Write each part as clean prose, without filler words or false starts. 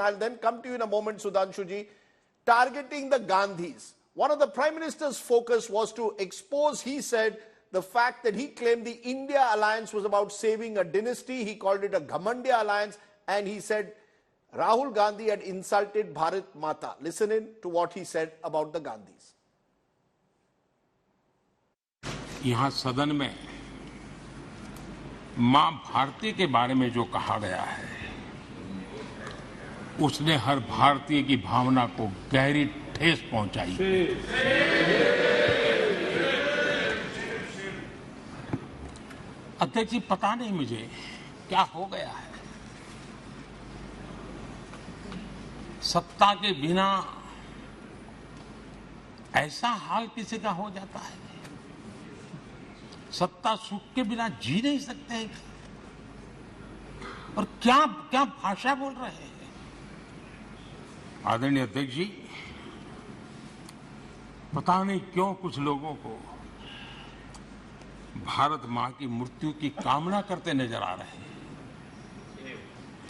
I'll then come to you in a moment, Sudhanshuji, targeting the Gandhis. One of the Prime Minister's focus was to expose, he said, the fact that he claimed the India alliance was about saving a dynasty. He called it a Ghamandiya alliance, and he said Rahul Gandhi had insulted Bharat Mata. Listen in to what he said about the Gandhis. यहाँ सदन में मां भारती के बारे में जो कहा गया है उसने हर भारतीय की भावना को गहरी ठेस पहुंचाई। अध्यक्ष जी, पता नहीं मुझे क्या हो गया है। सत्ता के बिना ऐसा हाल किसी का हो जाता है। सत्ता सुख के बिना जी नहीं सकते हैं। और क्या क्या भाषा बोल रहे हैं। आदरणीय अध्यक्ष जी, पता नहीं क्यों कुछ लोगों को भारत मां की मृत्यु की कामना करते नजर आ रहे हैं।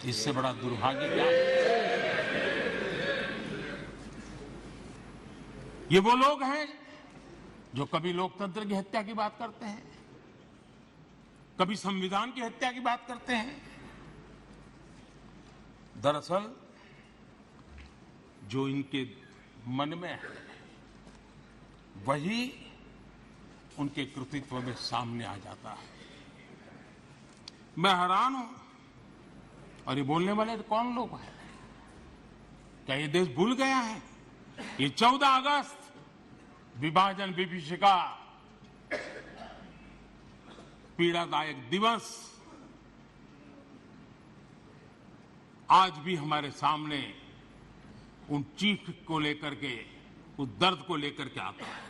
इससे बड़ा दुर्भाग्य क्या है। ये वो लोग हैं जो कभी लोकतंत्र की हत्या की बात करते हैं, कभी संविधान की हत्या की बात करते हैं। दरअसल जो इनके मन में है वही उनके कृतित्व में सामने आ जाता है। मैं हैरान हूं। और ये बोलने वाले कौन लोग हैं? क्या ये देश भूल गया है? ये 14 अगस्त विभाजन विभीषिका पीड़ादायक दिवस आज भी हमारे सामने उन चीख को लेकर के, उस दर्द को लेकर के आता है।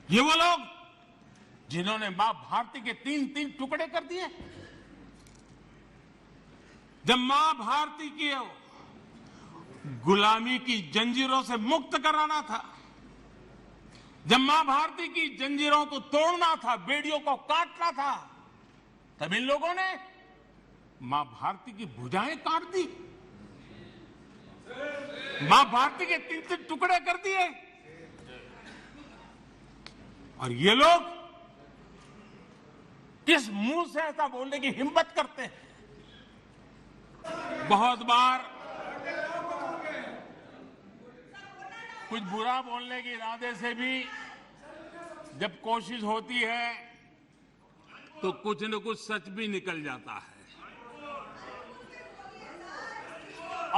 ये वो लोग जिन्होंने मां भारती के 3-3 टुकड़े कर दिए। जब मां भारती की गुलामी की जंजीरों से मुक्त कराना था, जब मां भारती की जंजीरों को तोड़ना था, बेड़ियों को काटना था, तब इन लोगों ने मां भारती की भुजाएं काट दी, मां भारती के 3-3 टुकड़े कर दिए। और ये लोग किस मुंह से ऐसा बोलने की हिम्मत करते हैं? बहुत बार कुछ बुरा बोलने के इरादे से भी जब कोशिश होती है तो कुछ न कुछ सच भी निकल जाता है।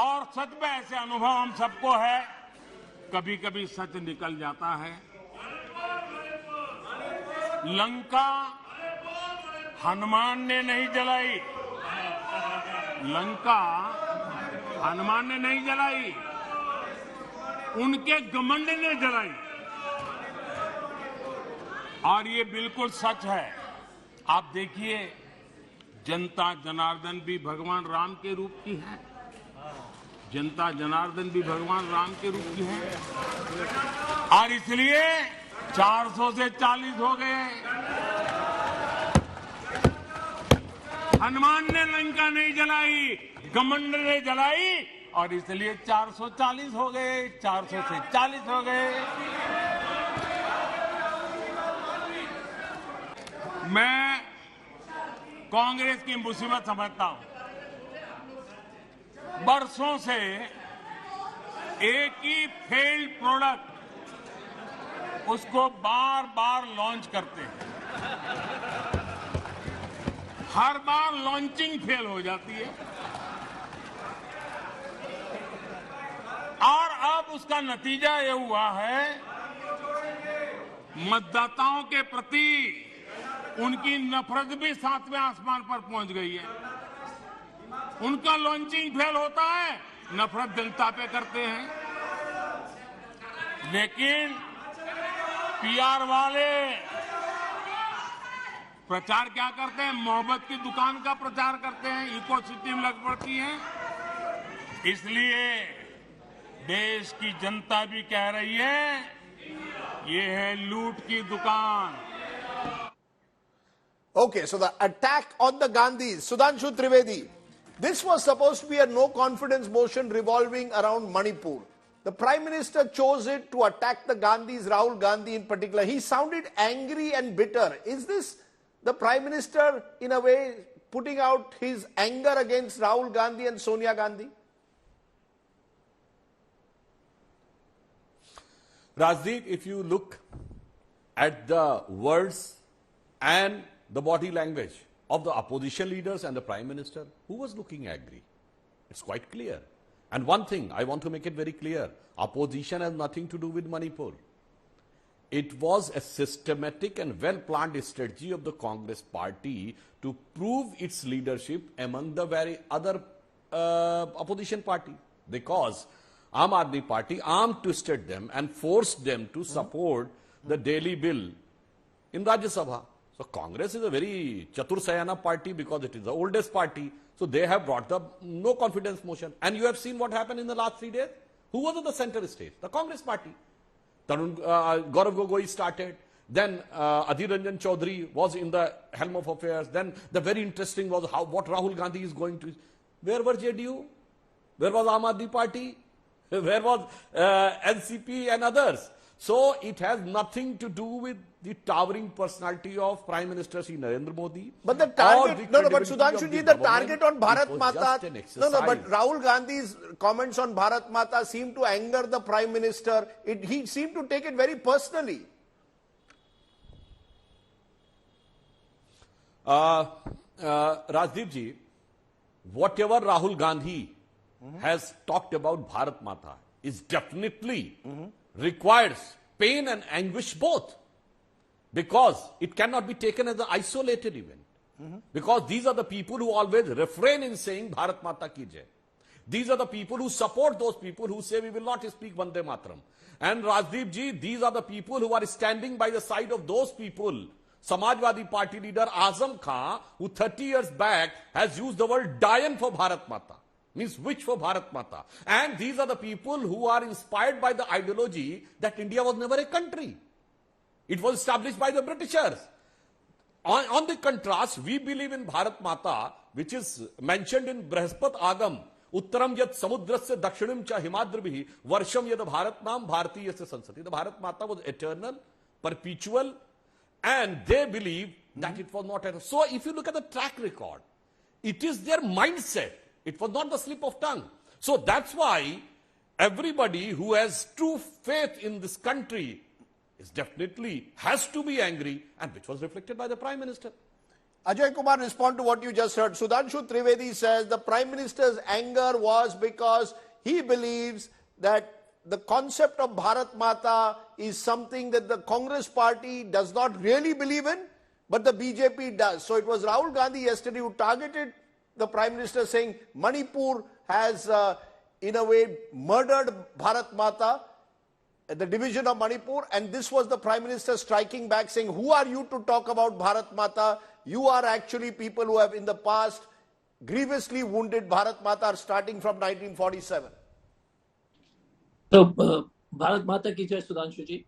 और सच में ऐसे अनुभव हम सबको है, कभी कभी सच निकल जाता है। लंका हनुमान ने नहीं जलाई, लंका हनुमान ने नहीं जलाई, उनके घमंड ने जलाई। और ये बिल्कुल सच है। आप देखिए, जनता जनार्दन भी भगवान राम के रूप की है। जनता जनार्दन भी भगवान राम के रूप की है। और इसलिए 400 से 40 हो गए। हनुमान ने लंका नहीं जलाई, घमंड ने जलाई, और इसलिए 440 हो गए, 400 से 40 हो गए। मैं कांग्रेस की मुसीबत समझता हूं। बरसों से एक ही फेल्ड प्रोडक्ट उसको बार बार लॉन्च करते हैं। हर बार लॉन्चिंग फेल हो जाती है और अब उसका नतीजा ये हुआ है, मतदाताओं के प्रति उनकी नफरत भी 7वें आसमान पर पहुंच गई है। उनका लॉन्चिंग फेल होता है, नफरत जनता पे करते हैं। लेकिन पीआर वाले प्रचार क्या करते हैं? मोहब्बत की दुकान का प्रचार करते हैं, इकोसिस्टम लग पड़ती है। इसलिए देश की जनता भी कह रही है, ये है लूट की दुकान। Okay, so the attack on the Gandhis. Sudhanshu Trivedi, This was supposed to be a no confidence motion revolving around Manipur. The Prime Minister chose it to attack the Gandhis, Rahul Gandhi in particular. He sounded angry and bitter. Is this the Prime Minister, in a way, putting out his anger against Rahul Gandhi and Sonia Gandhi? Rajdeep, if you look at the words and the body language of the opposition leaders and the Prime Minister, who was looking angry? It's quite clear. And one thing, I want to make it very clear, opposition has nothing to do with Manipur. It was a systematic and well-planned strategy of the Congress party to prove its leadership among the very other opposition party. Because Aam Aadmi Party arm twisted them and forced them to support the Delhi bill in Rajya Sabha. So Congress is a very Chatur Sayana party because it is the oldest party. So they have brought the no confidence motion. And you have seen what happened in the last 3 days. Who was at the center stage? The Congress party. Gaurav Gogoi started. Then Adhir Ranjan Chaudhary was in the helm of affairs. Then the very interesting was what Rahul Gandhi is going to. Where were JDU? Where was Aam Aadmi Party? Where was NCP and others? So it has nothing to do with the towering personality of Prime Minister Shri Narendra Modi. But the target, but Sudhanshu ji, the target on Bharat Mata, but Rahul Gandhi's comments on Bharat Mata seemed to anger the Prime Minister. He seemed to take it very personally. Rajdeep ji, whatever Rahul Gandhi has talked about Bharat Mata is definitely requires pain and anguish both, because it cannot be taken as an isolated event. Because these are the people who always refrain in saying Bharat Mata ki jai. These are the people who support those people who say we will not speak Vande Mataram. And Rajdeep ji, these are the people who are standing by the side of those people. Samajwadi Party leader Azam Khan, who 30 years back has used the word Dayan for Bharat Mata. Means witch for Bharat Mata. And these are the people who are inspired by the ideology that India was never a country. It was established by the Britishers. On the contrast, we believe in Bharat Mata, which is mentioned in Brahaspat Agam, Uttaram yad samudrasya dakshinim cha himadribhi, varsham yad Bharat nam bhartiyasya sansati. The Bharat Mata was eternal, perpetual, and they believe that it was not eternal. So if you look at the track record, it is their mindset. It was not the slip of tongue. So that's why everybody who has true faith in this country is definitely has to be angry, and which was reflected by the Prime Minister. Ajay Kumar, respond to what you just heard. Sudhanshu Trivedi says the Prime Minister's anger was because he believes that the concept of Bharat Mata is something that the Congress party does not really believe in, but the BJP does. So it was Rahul Gandhi yesterday who targeted the Prime Minister, saying Manipur has, in a way, murdered Bharat Mata, the division of Manipur, and this was the Prime Minister striking back, saying, who are you to talk about Bharat Mata? You are actually people who have in the past grievously wounded Bharat Mata, starting from 1947. So, Bharat Mata ki jai, Sudhanshu ji.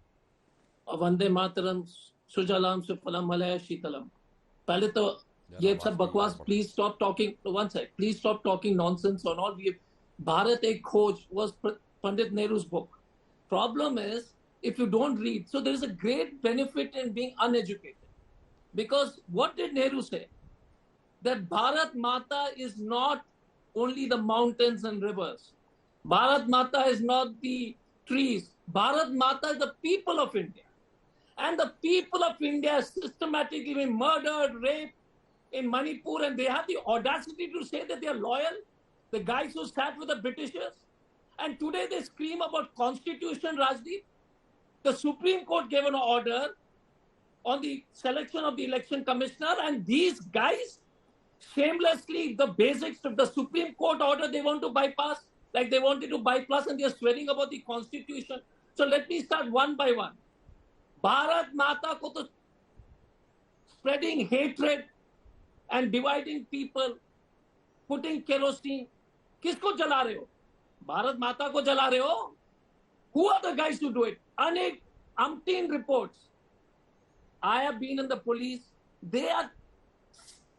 Vande Mataram, Sujalam, Sufalam, Malaya, Shitalam. Pehle to ये सब बकवास, please stop talking. One sec, please stop talking nonsense on all. Bharat Ek Khoj was Pandit Nehru's book. Problem is, if you don't read, so there is a great benefit in being uneducated. Because what did Nehru say? That Bharat Mata is not only the mountains and rivers. Bharat Mata is not the trees. Bharat Mata is the people of India. And the people of India are systematically been murdered, raped, in Manipur, and they have the audacity to say that they are loyal, the guys who sat with the Britishers. And today they scream about Constitution, Rajdeep. The Supreme Court gave an order on the selection of the election commissioner, and these guys shamelessly, the basics of the Supreme Court order they want to bypass, like they wanted to bypass, and they're swearing about the Constitution. So let me start one by one. Bharat Mata ko to spreading hatred and dividing people, putting kerosene. Kisko jala rahe ho? Bharat Mata ko jala rahe ho? Who are the guys to do it? Umpteen reports. I have been in the police. They are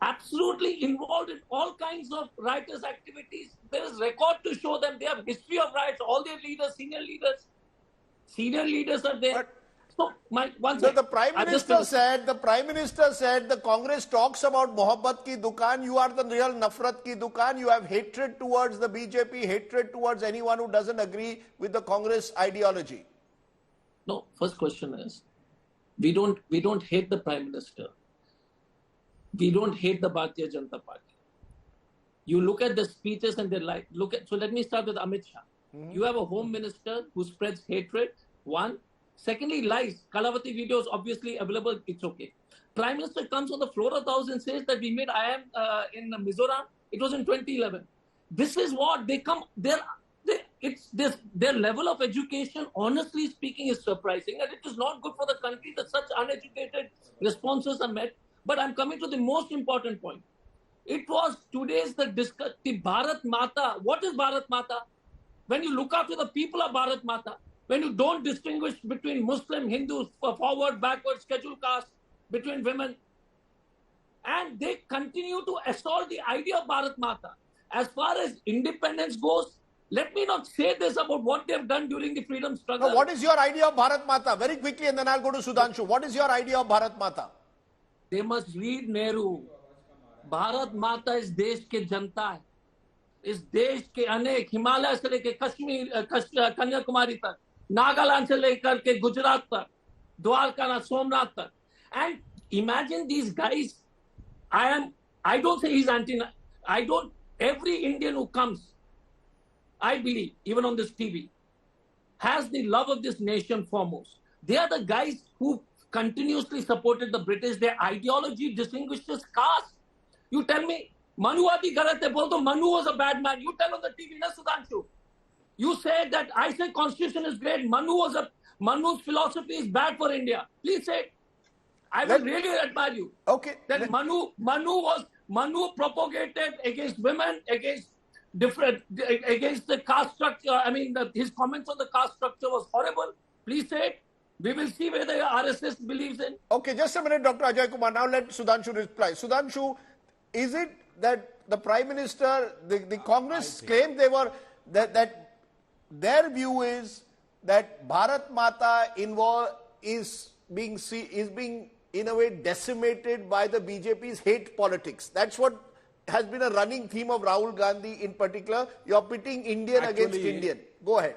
absolutely involved in all kinds of riotous activities. There is record to show them. They have history of riots. All their leaders, senior leaders are there. But- so, the Prime Minister said, the Congress talks about Mohabbat ki dukaan, you are the real Nafrat ki dukaan, you have hatred towards the BJP, hatred towards anyone who doesn't agree with the Congress ideology. No, first question is, we don't hate the Prime Minister. We don't hate the Bharatiya Janata Party. You look at the speeches and they like, so let me start with Amit Shah. You have a home minister who spreads hatred, one. Secondly, lies. Kalavati videos obviously available, it's okay. Prime Minister comes on the floor of the house and says that we made IIM in Mizoram. It was in 2011. This is what they come, their level of education, honestly speaking, is surprising. And it is not good for the country that such uneducated responses are met. But I'm coming to the most important point. It was today's the Bharat Mata. What is Bharat Mata? When you look after the people of Bharat Mata, when you don't distinguish between Muslim, Hindus, forward, backward, scheduled caste, between women, and they continue to assault the idea of Bharat Mata. As far as independence goes, let me not say this about what they have done during the freedom struggle. Now, what is your idea of Bharat Mata? Very quickly, and then I'll go to Sudhanshu. What is your idea of Bharat Mata? They must read Nehru. Bharat Mata is देश के जनता है. इस देश के अनेक हिमालय से लेकर कश्मीर, कन्याकुमारी तक, नागालैंड से लेकर के गुजरात तक, द्वारका, सोमनाथ तक. And imagine these guys. I don't say he's every Indian who comes, I believe, even on this TV, has the love of this nation foremost. They are the guys who continuously supported the British. Their ideology distinguishes caste. You tell me, Manu Adi Garate Bolto, Manu was a bad man. You tell on the TV, na Sudhanshu. You said that I said constitution is great. Manu's philosophy is bad for India. Please say it. I will really admire you. Okay. That Manu propagated against women, against the caste structure. I mean, his comments on the caste structure was horrible. Please say it. We will see whether RSS believes in. Okay, just a minute, Dr. Ajay Kumar. Now let Sudhanshu reply. Sudhanshu, is it that the Prime Minister, the Congress claimed that their view is that Bharat Mata is being in a way decimated by the BJP's hate politics? That's what has been a running theme of Rahul Gandhi in particular. You're pitting Indian against Indian. Go ahead.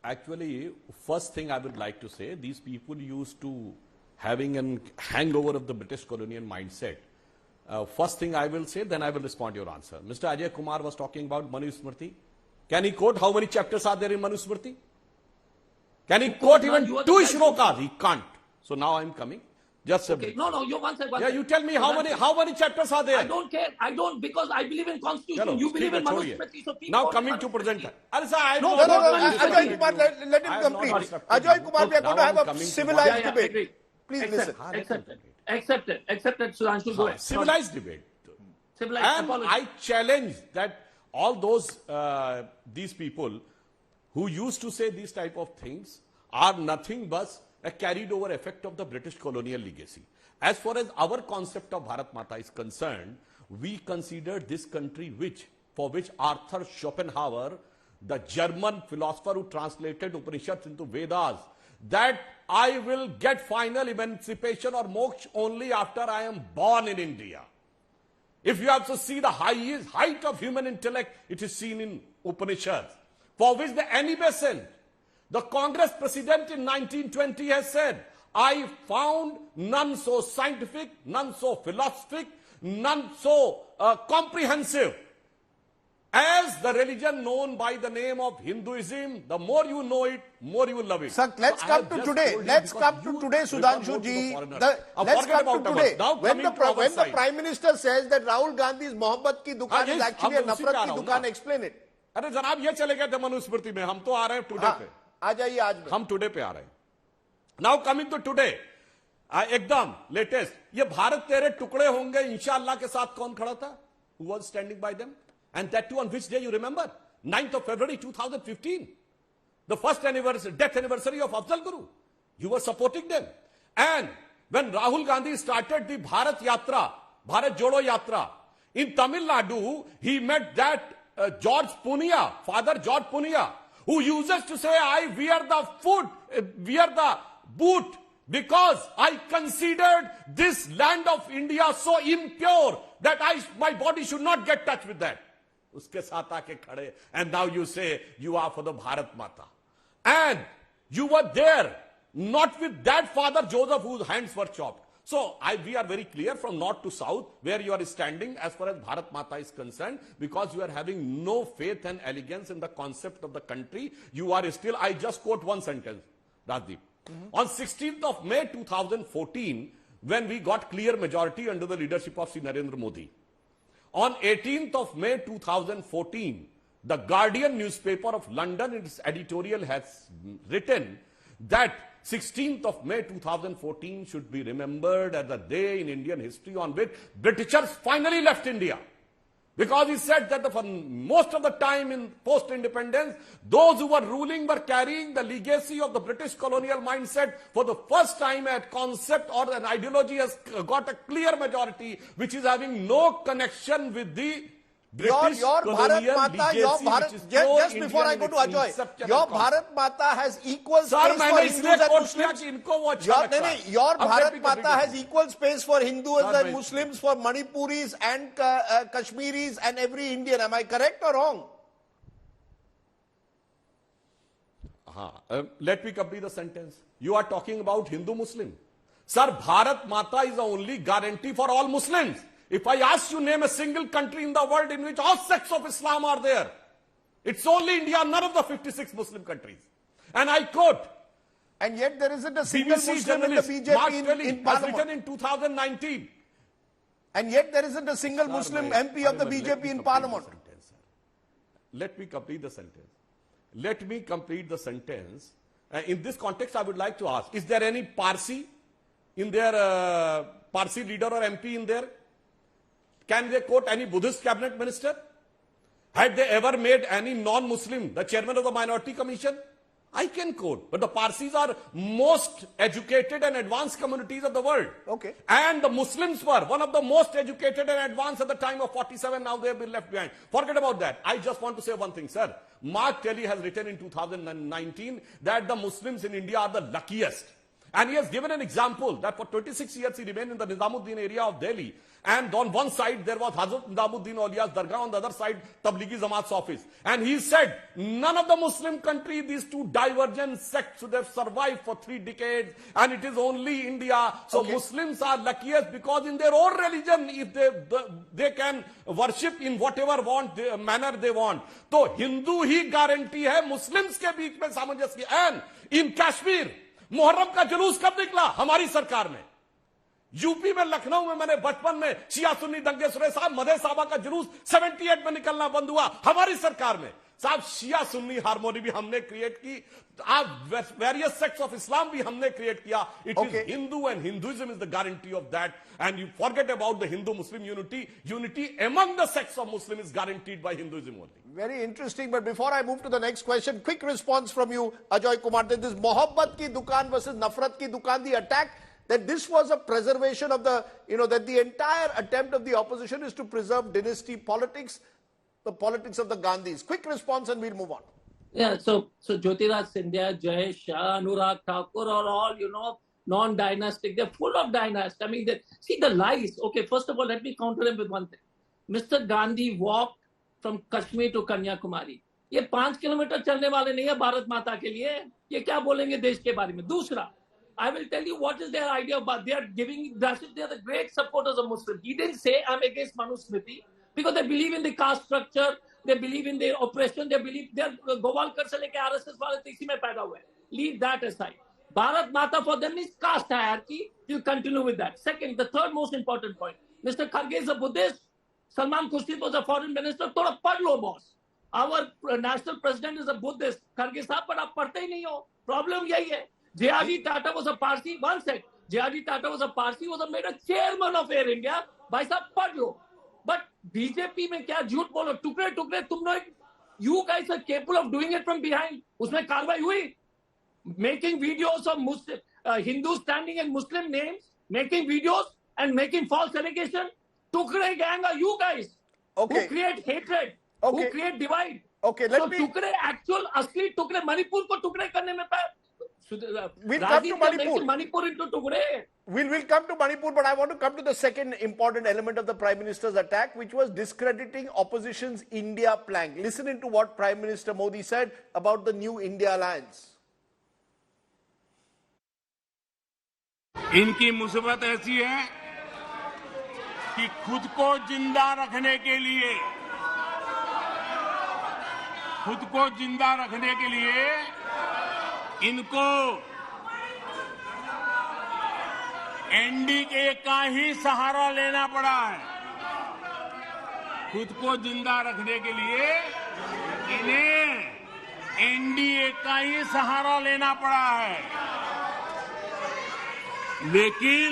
Actually, first thing I would like to say, these people used to having a hangover of the British colonial mindset. First thing I will say, then I will respond to your answer. Mr. Ajay Kumar was talking about Manu Smriti. Can he quote how many chapters are there in Manu Smriti? Can he quote even 2 shlokas? He can't. So now I'm coming. Just a minute. No, you one second. Yeah, you tell me how many chapters are there? I don't care. I don't, because I believe in constitution. You believe in Manu Smriti. So now coming to present. No, Ajay Kumar, let him complete. Ajay Kumar, we are going to have a civilized debate. Please listen. Accepted, Sudhanshu, go ahead. Civilized debate. And I challenge that all those, these people who used to say these type of things are nothing but a carried over effect of the British colonial legacy. As far as our concept of Bharat Mata is concerned, we consider this country for which Arthur Schopenhauer, the German philosopher who translated Upanishads into Vedas, that I will get final emancipation or moksha only after I am born in India. If you have to see the height of human intellect, it is seen in Upanishads, for which the Anibescent, the Congress president in 1920 has said, I found none so scientific, none so philosophic, none so comprehensive as the religion known by the name of Hinduism. The more you know it, more you will love it. Sir, let's come to today. Let's come to today, Sudhanshu ji. Let's come to today. When the Prime Minister says that Rahul Gandhi's Mohabbat ki dukaan is actually a Nafrat ki dukaan, explain it. अरे जनाब ये चले गए थे मनुस्मृति में, हम तो आ रहे हैं टुडे पे. आ जाइए आज में. हम टुडे पे आ रहे हैं. नाउ कमिंग टू टुडे, एकदम लेटेस्ट, ये भारत तेरे टुकड़े होंगे इंशाअल्लाह के साथ कौन खड़ा था? Who was standing by them? And that too on which day you remember? 9th of February 2015. The first death anniversary of Afzal Guru. You were supporting them. And when Rahul Gandhi started the Bharat Yatra, Bharat Jodo Yatra, in Tamil Nadu, he met that George Punia, Father George Punia, who uses to say, I wear the boot because I considered this land of India so impure that my body should not get touched with that. Uske saath aake khade, and now you say you are for the Bharat Mata. And you were there, not with that Father Joseph whose hands were chopped. So we are very clear from north to south where you are standing as far as Bharat Mata is concerned, because you are having no faith and elegance in the concept of the country. You are still, I just quote one sentence, Rajdeep. On 16th of May 2014, when we got clear majority under the leadership of Sri Narendra Modi, on 18th of May 2014, the Guardian newspaper of London, in its editorial has written that 16th of May 2014 should be remembered as the day in Indian history on which Britishers finally left India. Because he said that for most of the time in post-independence, those who were ruling were carrying the legacy of the British colonial mindset. For the first time, a concept or an ideology has got a clear majority, which is having no connection with the British your colonial Bharat Mata, your legacy, Bharat, which is just before I go to Ajoy, your Bharat Mata has equal space for Hindus and Muslims. Your Bharat Mata has equal space for Hindus and Muslims, for Manipuris and Kashmiris and every Indian. Am I correct or wrong? Let me complete the sentence. You are talking about Hindu-Muslim. Sir, Bharat Mata is the only guarantee for all Muslims. If I ask you name a single country in the world in which all sects of Islam are there, it's only India, none of the 56 Muslim countries. And I quote, and yet there isn't a single BBC Muslim in the BJP in has Parliament. written in 2019. And yet there isn't a single Muslim MP of the BJP in Parliament. Let me complete the sentence. In this context, I would like to ask, is there any Parsi in their Parsi leader or MP in there? Can they quote any Buddhist cabinet minister? Had they ever made any non-Muslim the chairman of the minority commission? I can quote, but the Parsis are most educated and advanced communities of the world. Okay. And the Muslims were one of the most educated and advanced at the time of 47. Now they have been left behind. Forget about that. I just want to say one thing, sir. Mark Kelly has written in 2019 that the Muslims in India are the luckiest. And he has given an example that for 26 years he remained in the Nizamuddin area of Delhi. And on one side there was Hazrat Nizamuddin Aulia's Dargah, on the other side Tablighi Jamaat's office. And he said, none of the Muslim countries, these two divergent sects would have survived for 3 decades. And it is only India. So okay. Muslims are luckiest because in their own religion, if they can worship in whatever manner they want. So Hindu he guarantee है Muslims के बीच में सामंजस्य. And in Kashmir, Muharram का जुलूस कब निकला? हमारी सरकार में. यूपी में लखनऊ में मैंने बचपन में शिया सुन्नी दंगे सुने साहब, मदे साहबा का जुलूस 78 में निकलना बंद हुआ हमारी सरकार में. साहब शिया सुन्नी हार्मोनी भी हमने क्रिएट की, आप वेरियस सेक्ट्स ऑफ इस्लाम भी हमने क्रिएट किया. It is Hindu and Hinduism is the guarantee of that. And you forget about the Hindu Muslim unity among the sects of Muslim is guaranteed by Hinduism only. Very interesting. But before I move to the next question, quick response from you, Ajoy Kumar. That this mohabbat ki dukaan versus nafrat ki dukaan, the attack, that this was a preservation of the, that the entire attempt of the opposition is to preserve dynasty politics, the politics of the Gandhis. Quick response and we'll move on. Yeah, so Jyotiraj Scindia, Jay Shah, Anurag Thakur are all, non-dynastic. They're full of dynasty. I mean, see the lies. Okay, first of all, let me counter him with one thing. Mr. Gandhi walked from Kashmir to Kanyakumari. ये 5 kilometre चलने वाले नहीं है भारत माता के लिए. ये क्या बोलेंगे देश के बारे में? दूसरा, I will tell you what is their idea about. They are the great supporters of Muslims. He didn't say I'm against Manu Smriti because they believe in the caste structure, they believe in the oppression, they believe they're Gowalkar se leke RSS wale isi mein paida hue. Leave that aside. Bharat Mata for them is caste hierarchy. You continue with that. Second, the third most important point. Mr. Kharge is a Buddhist. Salman Khurshid was a foreign minister. Thoda pad lo, boss. Our national president is a Buddhist. Kharge sahab, but aap padhte hi nahi ho. Problem yahi hai. J.R.D. Tata was a Parsi. One sec. J.R.D. Tata was a Parsi, was made a chairman of Air India. Bhai sahab, pad lo. But BJP mein kya jhoot bolo? Tukde, tum log, you guys are capable of doing it from behind. Usme karwai hui. Making videos of Hindus standing in Muslim names. making videos and making false allegations. Tukde gang are you guys who create hatred, who create divide. Okay, tukde actual asli tukde Manipur ko tukde karne mein we'll come to Manipur. Manipur into tukde. We'll come to Manipur, but I want to come to the second important element of the Prime Minister's attack, which was discrediting opposition's India plank. Listen to what Prime Minister Modi said about the new India alliance. इनकी मुसीबत ऐसी है कि खुद को जिंदा रखने के लिए इनको एनडीए का ही सहारा लेना पड़ा है। खुद को जिंदा रखने के लिए इन्हें एनडीए का ही सहारा लेना पड़ा है। लेकिन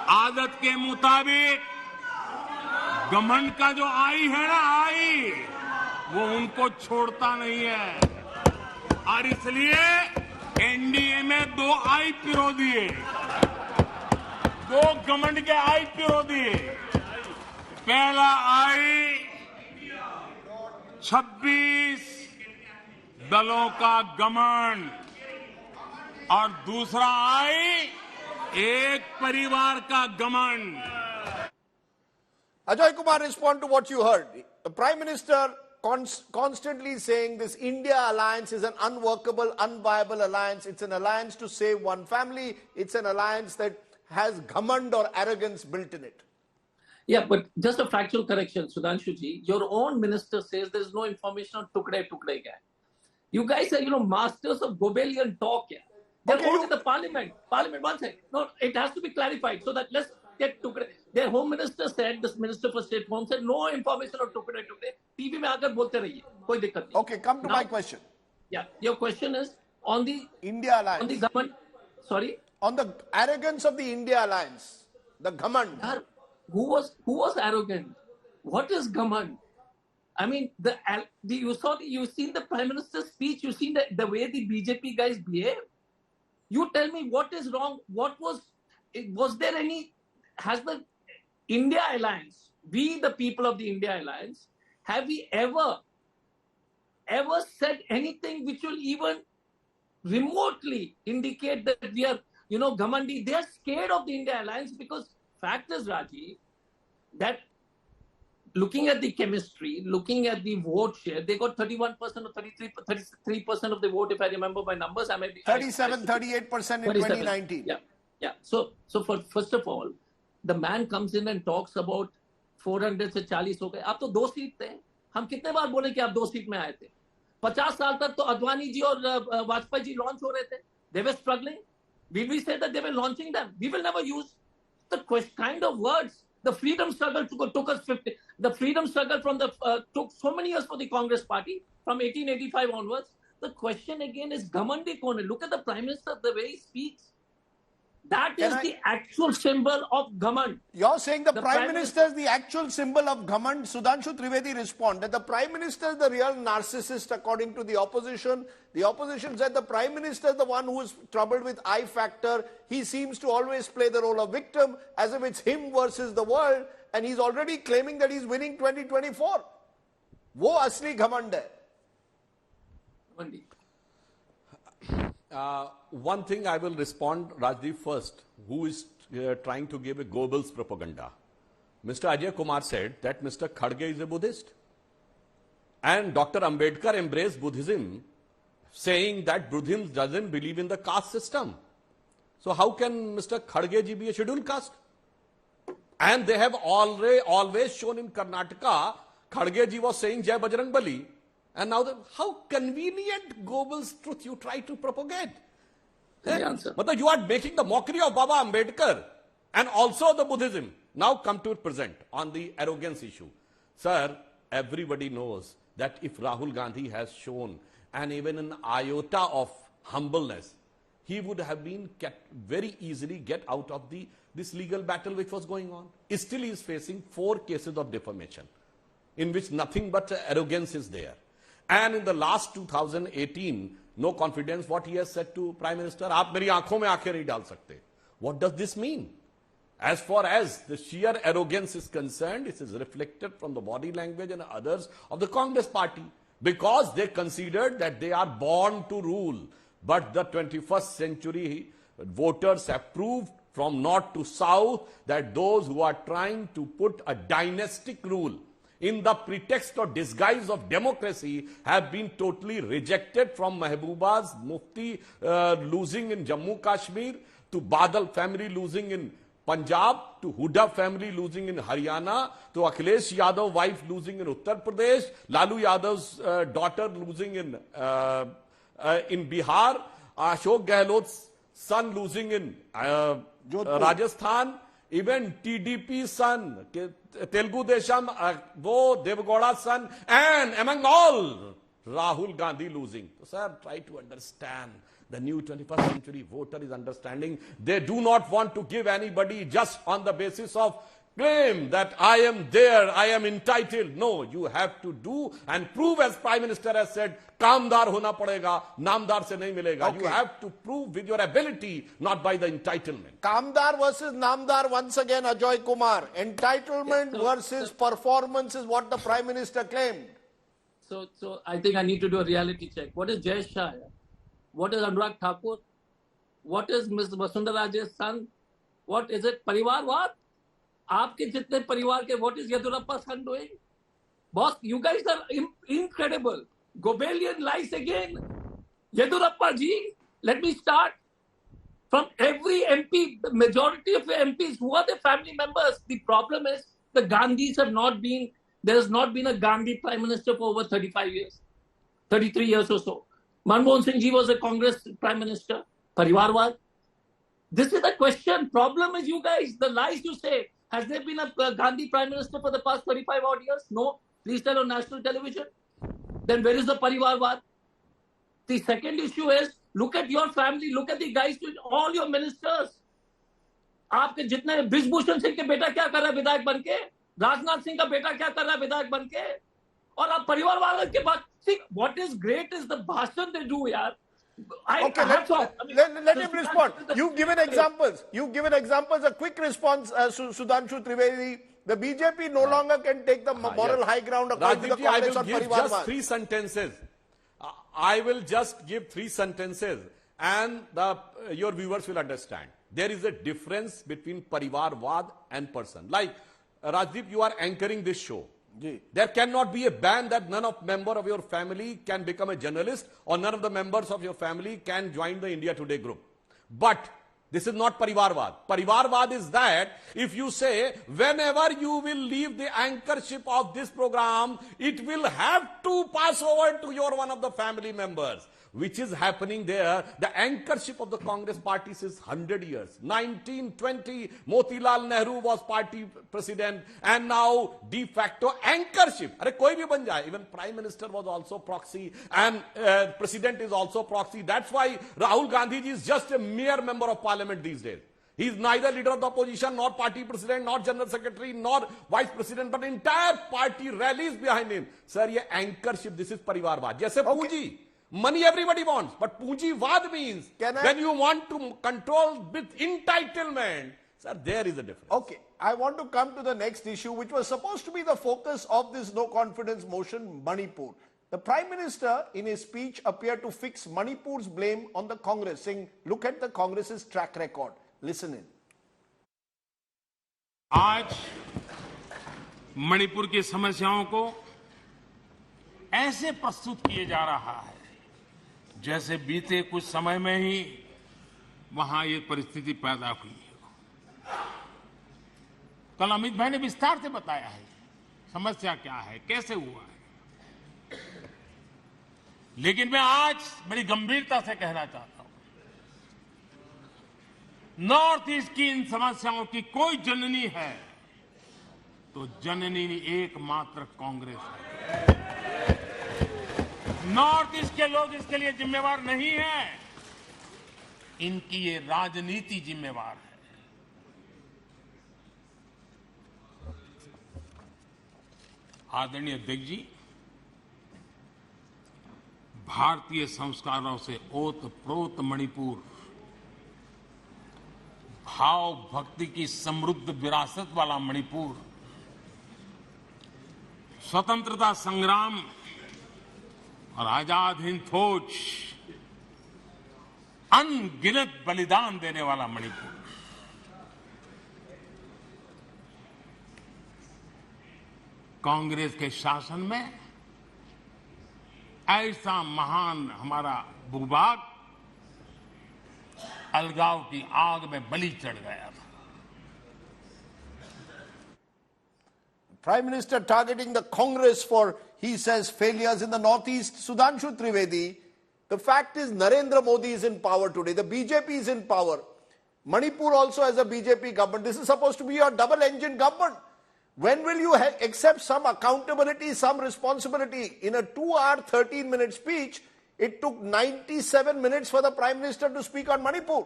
आदत के मुताबिक घमंड का जो आई है ना, वो उनको छोड़ता नहीं है और इसलिए एनडीए में 2 आई पिरो दिए, 2 घमंड के आई पिरो दिए। पहला आई 26 दलों का घमंड और दूसरा आई एक परिवार का घमंड। Ajay Kumar, respond to what you heard. The Prime Minister constantly saying this India alliance is an unworkable, unviable alliance. It's an alliance to save one family. It's an alliance that has ghamand or arrogance built in it. Yeah, but just a factual correction, Sudhanshu ji. Your own minister says there is no information on tukde gang. You guys are, masters of Gobelian talk. Yeah. They're all in the parliament. One second. No, it has to be clarified so that let's get tukde. Their home minister said, this minister for state home said, no information on tukde. TV mein aakar bolte rahiye. Koi dikkat nahi. Okay, come to my question. Yeah, your question is on the India alliance. On the government. Sorry? On the arrogance of the India alliance. The ghamand. Who was arrogant? What is ghamand? I mean, you've seen the Prime Minister's speech, you've seen the way the BJP guys behave. You tell me what is wrong. Has the India Alliance, we the people of the India Alliance, have we ever said anything which will even remotely indicate that we are, Ghamandi? They are scared of the India Alliance because fact is, Raji, that looking at the chemistry, looking at the vote share, they got 31% or 33% of the vote, if I remember my numbers. 38% in 2019. Yeah. So first of all, the man comes in and talks about 400 से 40 हो गए. आप तो 2 seat थे. हम कितने बार बोले कि आप 2 सीट में आए थे? 50 साल तक तो अडवाणी जी और वाजपेयी जी लॉन्च हो रहे थे. They were struggling. Did we say that they were launching them? We will never use the kind of words. The freedom struggle took us 50. The freedom struggle took so many years for the Congress party from 1885 onwards. The question again is Ghamandi Kone. Look at the Prime Minister, the way he speaks. That is the actual symbol of Ghamand. You're saying the Prime Minister is the actual symbol of Ghamand. Sudhanshu Trivedi respond that the Prime Minister is the real narcissist according to the opposition. The opposition said the Prime Minister is the one who is troubled with I factor. He seems to always play the role of victim as if it's him versus the world. And he's already claiming that he's winning 2024. Wo asli Ghamand hai. One thing I will respond, Rajdeep, first, who is trying to give a Goebbels propaganda. Mr. Ajay Kumar said that Mr. Khadge is a Buddhist. And Dr. Ambedkar embraced Buddhism, saying that Buddhism doesn't believe in the caste system. So how can Mr. Khadge ji be a scheduled caste? And they have always shown in Karnataka, Khadge ji was saying Jai Bajrang Bali. And now, how convenient Goebbels truth you try to propagate. But you are making the mockery of Baba Ambedkar and also the Buddhism. Now come to present on the arrogance issue. Sir, everybody knows that if Rahul Gandhi has shown and even an iota of humbleness, he would have been very easily get out of this legal battle which was going on. Still he is facing 4 cases of defamation in which nothing but arrogance is there. And in the last 2018, no confidence, what he has said to Prime Minister, आप मेरी आंखों में आंखें नहीं डाल सकते. What does this mean? As far as the sheer arrogance is concerned, it is reflected from the body language and others of the Congress party, because they considered that they are born to rule. But the 21st century voters have proved from north to south that those who are trying to put a dynastic rule in the pretext or disguise of democracy have been totally rejected, from Mehbooba's Mufti losing in Jammu Kashmir, to Badal family losing in Punjab, to Huda family losing in Haryana, to Akhilesh Yadav wife losing in Uttar Pradesh, Lalu Yadav's daughter losing in Bihar, Ashok Gehlot's son losing in Rajasthan, even TDP's son, Telugu Desham, wo Devgowda's son, and among all, Rahul Gandhi losing. So, sir, try to understand. The new 21st century voter is understanding. They do not want to give anybody just on the basis of claim that I am there, I am entitled. No, you have to do and prove, as Prime Minister has said, kamdar hona padega, namdar se nahi milega. Okay. You have to prove with your ability, not by the entitlement. Kamdar versus Namdar, once again, Ajoy Kumar. Entitlement versus performance is what the Prime Minister claimed. So I think I need to do a reality check. What is Jay Shah? What is Anurag Thakur? What is Ms. Vasundhara Raje's son? What is it? Parivarwad? आपके जितने परिवार के, what is Yedurappa's son doing? Boss, you guys are incredible. Gobelian lies again. Yedurappa ji, let me start. From every MP, the majority of MPs, who are the family members? The problem is the Gandhis have not been, there has not been a Gandhi Prime Minister for over 35 years, 33 years or so. Manmohan Singh ji was a Congress Prime Minister. Parivarwad. This is the question. Problem is you guys, the lies you say. Has there been a Gandhi Prime Minister for the past 35 odd years? No. Please tell on national television. Then where is the Parivarwad? The second issue is, look at your family, look at the guys, all your ministers. आपके जितने ब्रिजभूषण सिंह के बेटा क्या कर रहा है विधायक बनके, राजनाथ सिंह का बेटा क्या कर रहा है विधायक बनके, और आप परिवारवाद के बाद, see, what is great is the bhashan they do, yaar. Okay, let him respond. You've given examples. A quick response, Sudhanshu Trivedi. The BJP no longer can take the moral high ground according to the Congress on give Parivarwad. just 3 sentences. I will just give 3 sentences, and your viewers will understand. There is a difference between Parivarwad and person. Like, Rajdeep, you are anchoring this show. There cannot be a ban that none of member of your family can become a journalist, or none of the members of your family can join the India Today group. But this is not Parivarwad. Parivarwad is that if you say, whenever you will leave the anchorship of this program, it will have to pass over to your one of the family members. Which is happening there. The anchorship of the Congress party is 100 years. 1920, Motilal Nehru was party president, and now de facto anchorship. Arre koi bhi ban jaye. Even Prime Minister was also proxy, and President is also proxy. That's why Rahul Gandhi ji is just a mere member of parliament these days. He is neither leader of the opposition, nor party president, nor general secretary, nor vice president, but entire party rallies behind him. Sir, ye anchorship, this is Parivarwad. Jaise Punji. Money everybody wants, but Punjivad means when you want to control with entitlement. Sir, there is a difference. Okay, I want to come to the next issue, which was supposed to be the focus of this no confidence motion, Manipur. The Prime Minister, in his speech, appeared to fix Manipur's blame on the Congress, saying, look at the Congress's track record. Listen in. आज मणिपुर की समस्याओं को ऐसे प्रस्तुत किए जा रहा है जैसे बीते कुछ समय में ही वहां ये परिस्थिति पैदा हुई है। कल अमित भाई ने विस्तार से बताया है समस्या क्या है, कैसे हुआ है, लेकिन मैं आज बड़ी गंभीरता से कहना चाहता हूं, नॉर्थ ईस्ट की इन समस्याओं की कोई जननी है तो जननी एकमात्र कांग्रेस है। नॉर्थ ईस्ट के लोग इसके लिए जिम्मेवार नहीं हैं, इनकी ये राजनीति जिम्मेवार है। आदरणीय अध्यक्ष जी, भारतीय संस्कारों से ओत प्रोत मणिपुर भाव भक्ति की समृद्ध विरासत वाला मणिपुर स्वतंत्रता संग्राम और आजाद हिंद फौज अनगिनत बलिदान देने वाला मणिपुर, कांग्रेस के शासन में ऐसा महान हमारा भूभाग अलगाव की आग में बलि चढ़ गया था। Prime Minister targeting the Congress for, he says, failures in the Northeast. Sudhanshu Trivedi, the fact is Narendra Modi is in power today. The BJP is in power. Manipur also has a BJP government. This is supposed to be your double-engine government. When will you accept some accountability, some responsibility? In a 2-hour, 13-minute speech, it took 97 minutes for the Prime Minister to speak on Manipur.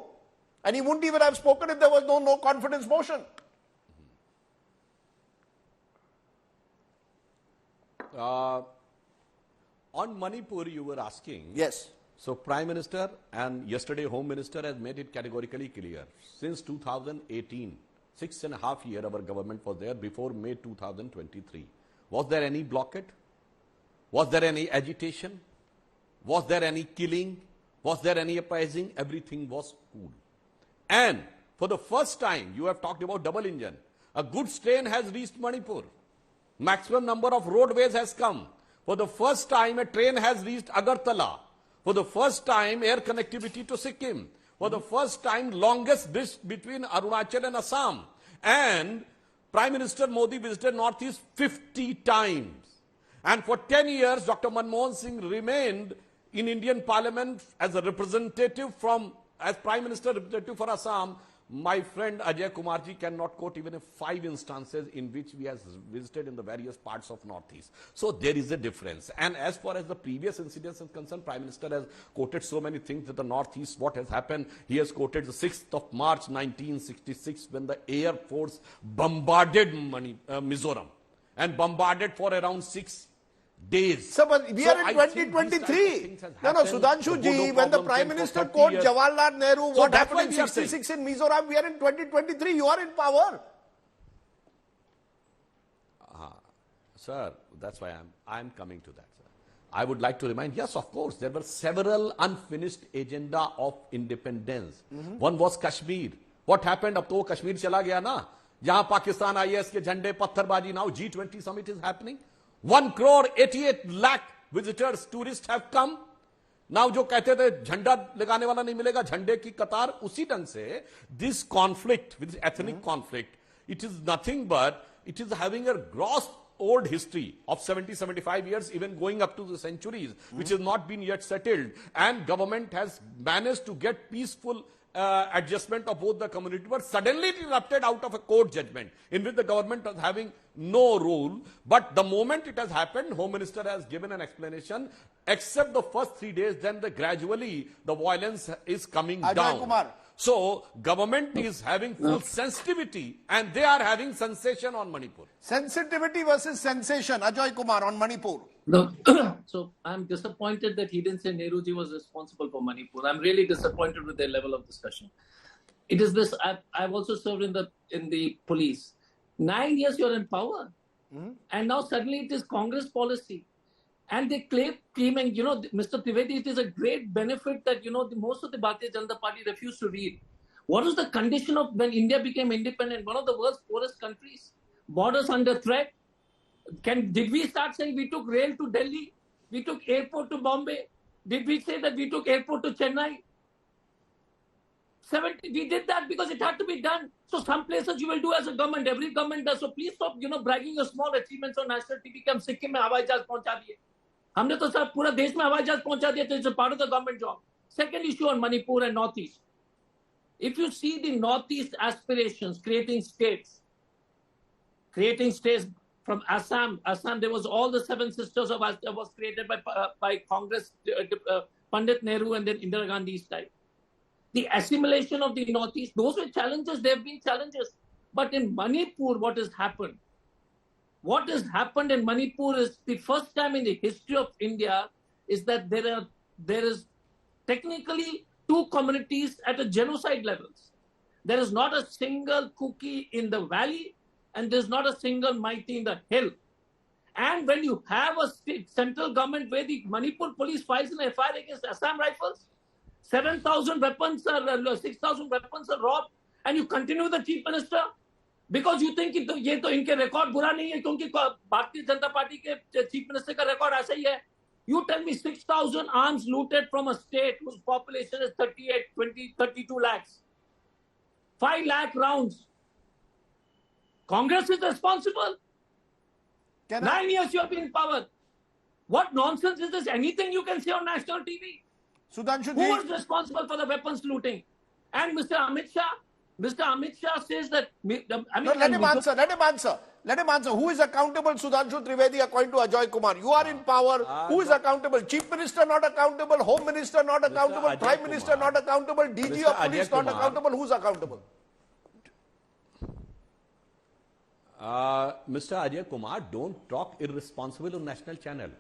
And he wouldn't even have spoken if there was no confidence motion. On Manipur, you were asking. Yes. So Prime Minister and yesterday Home Minister has made it categorically clear. Since 2018, 6.5 years our government was there before May 2023. Was there any blockade? Was there any agitation? Was there any killing? Was there any uprising? Everything was cool. And for the first time, you have talked about double engine. A goods train has reached Manipur. Maximum number of roadways has come. For the first time, a train has reached Agartala. For the first time, air connectivity to Sikkim. For the first time, longest bridge between Arunachal and Assam. And Prime Minister Modi visited Northeast 50 times. And for 10 years, Dr. Manmohan Singh remained in Indian Parliament as a representative as Prime Minister representative for Assam. My friend Ajay Kumarji cannot quote even 5 instances in which we have visited in the various parts of Northeast. So there is a difference. And as far as the previous incidents is concerned, Prime Minister has quoted so many things that the Northeast, what has happened. He has quoted the 6th of March 1966 when the Air Force bombarded Mizoram and bombarded for around 6 days. So, but we are in 2023. No, Sudhanshu ji, when the Prime Minister quoted Jawaharlal Nehru, what happened in 66 in Mizoram, we are in 2023. You are in power. Sir, that's why I'm coming to that, sir. I would like to remind, yes, of course, there were several unfinished agenda of independence. One was Kashmir. What happened? Ab to wo Kashmir chala gaya na. Jahan Pakistan IAS ke jhande, patharbaji, now G20 summit is happening. 1.88 crore visitors, tourists have come. Now जो कहते थे झंडा लगाने वाला नहीं मिलेगा, झंडे की कतार, उसी ढंग से this conflict, with ethnic conflict, it is nothing but it is having a gross old history of 70-75 years, even going up to the centuries, which has not been yet settled. And government has managed to get peaceful adjustment of both the community, but suddenly it erupted out of a court judgment in which the government was having no role. But the moment it has happened, Home Minister has given an explanation. Except the first 3 days, then gradually the violence is coming down. Kumar. So government is having full sensitivity and they are having sensation on Manipur. Sensitivity versus sensation, Ajay Kumar, on Manipur. No, so I'm disappointed that he didn't say Nehruji was responsible for Manipur. I'm really disappointed with their level of discussion. It is this. I've also served in the police. 9 years you're in power, and now suddenly it is Congress policy, and they claiming, Mr. Trivedi, it is a great benefit that most of the Bharatiya Janata Party refused to read. What was the condition of when India became independent? One of the world's poorest countries, borders under threat. Did we start saying we took rail to Delhi? We took airport to Bombay? Did we say that we took airport to Chennai? We did that because it had to be done. So some places you will do as a government. Every government does. So please stop, bragging your small achievements on national TV. कि हम सिक्किम में हवाई जहाज पहुंचा दिए. हमने तो सब पूरा देश में हवाई जहाज पहुंचा दिया. It's a part of the government job. Second issue on Manipur and Northeast. If you see the Northeast aspirations, creating states from Assam, there was all the 7 sisters of Assam was created by Congress, Pandit Nehru and then Indira Gandhi's time. The assimilation of the Northeast, those were challenges, there have been challenges. But in Manipur, what has happened? What has happened in Manipur is the first time in the history of India is that there is technically 2 communities at a genocide levels. There is not a single cookie in the valley, and there's not a single mighty in the hill. And when you have a central government where the Manipur police files an FIR against Assam Rifles, 7,000 weapons are 6,000 weapons are robbed, and you continue the chief minister because you think ये तो इनके record बुरा नहीं है क्योंकि Bharatiya Janata party के chief minister का record ऐसा ही है. You tell me 6,000 arms looted from a state whose population is 32 lakhs. 5 lakh rounds. Congress is responsible. 9 years you have been in power. What nonsense is this? Anything you can say on national TV? Sudhanshu Who is responsible for the weapons looting? And Mr. Amit Shah says that... No, let him answer. Who is accountable, Sudhanshu Trivedi, according to Ajoy Kumar? You are in power. Who is accountable? Chief Minister not accountable. Home Minister not accountable. Prime Minister not accountable. DG of Police not accountable. Who's accountable? Mr. Ajay Kumar, don't talk irresponsible on national channel.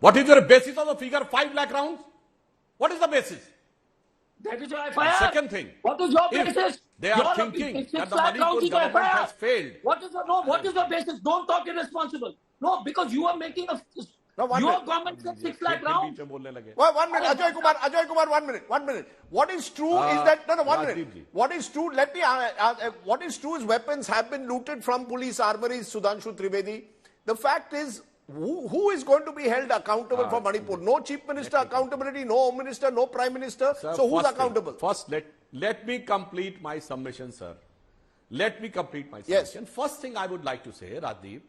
What is your basis of the figure 5 lakh rounds? What is the basis? That is your FIR. Second thing. What is your basis? They are thinking that the Manipur government has failed. What is your basis? Don't talk irresponsible. No, because you are making your government said 6 lakh rounds. 1 minute, Ajoy Kumar, 1 minute. What is true is that, 1 minute. What is true, what is true is weapons have been looted from police armories, Sudhanshu Trivedi. The fact is, who is going to be held accountable for Manipur? No chief minister accountability, no home minister, no prime minister. Sir, so who's accountable? First, let me complete my submission, sir. Let me complete my submission. Yes. First thing I would like to say, Radip,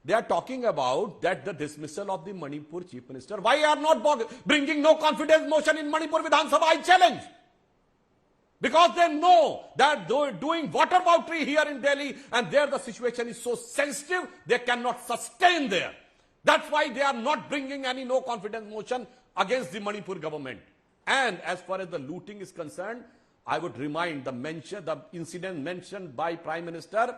they are talking about that the dismissal of the Manipur chief minister. Why are not bringing no confidence motion in Manipur Vidhan Sabha? I challenge. Because they know that they're doing water boundary here in Delhi and there the situation is so sensitive, they cannot sustain there. That's why they are not bringing any no confidence motion against the Manipur government. And as far as the looting is concerned, I would remind the incident mentioned by Prime Minister.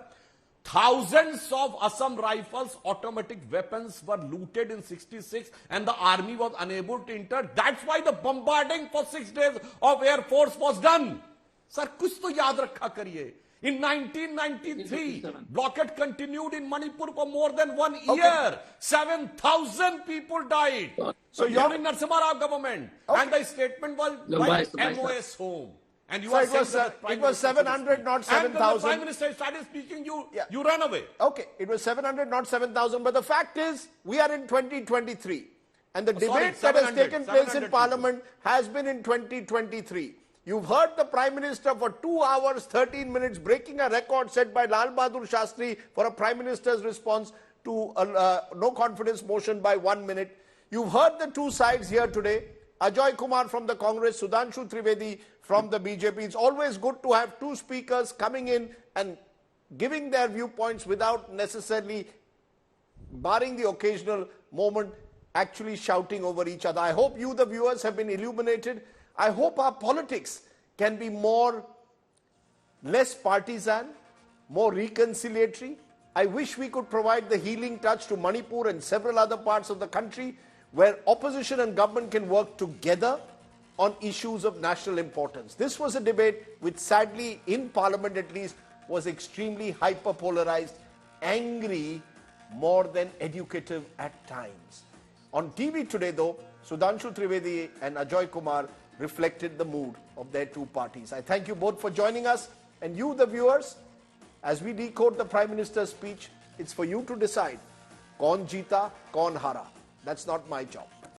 Thousands of Assam rifles, automatic weapons were looted in 66 and the army was unable to enter. That's why the bombarding for 6 days of Air Force was done. Sir, kuch to yaad rakha kariye. In 1993, blockade continued in Manipur for more than 1 year. 7,000 people died. So you're in Narasimha Rao government. And the statement was like MOS home. And you So it was 700, not 7,000. And when the Prime Minister started speaking, you ran away. Okay, it was 700, not 7,000. But the fact is, we are in 2023. And the debate that has taken place in Parliament has been in 2023. You've heard the Prime Minister for 2 hours, 13 minutes, breaking a record set by Lal Bahadur Shastri for a Prime Minister's response to a no confidence motion by 1 minute. You've heard the two sides here today. Ajoy Kumar from the Congress, Sudhanshu Trivedi from the BJP. It's always good to have two speakers coming in and giving their viewpoints without necessarily, barring the occasional moment, actually shouting over each other. I hope you, the viewers, have been illuminated. I hope our politics can be less partisan, more reconciliatory. I wish we could provide the healing touch to Manipur and several other parts of the country where opposition and government can work together on issues of national importance. This was a debate which sadly, in Parliament at least, was extremely hyper-polarized, angry more than educative at times. On TV today though, Sudhanshu Trivedi and Ajoy Kumar reflected the mood of their two parties. I thank you both for joining us, and you, the viewers, as we decode the Prime Minister's speech, it's for you to decide, kaun jeeta, kaun hara. That's not my job.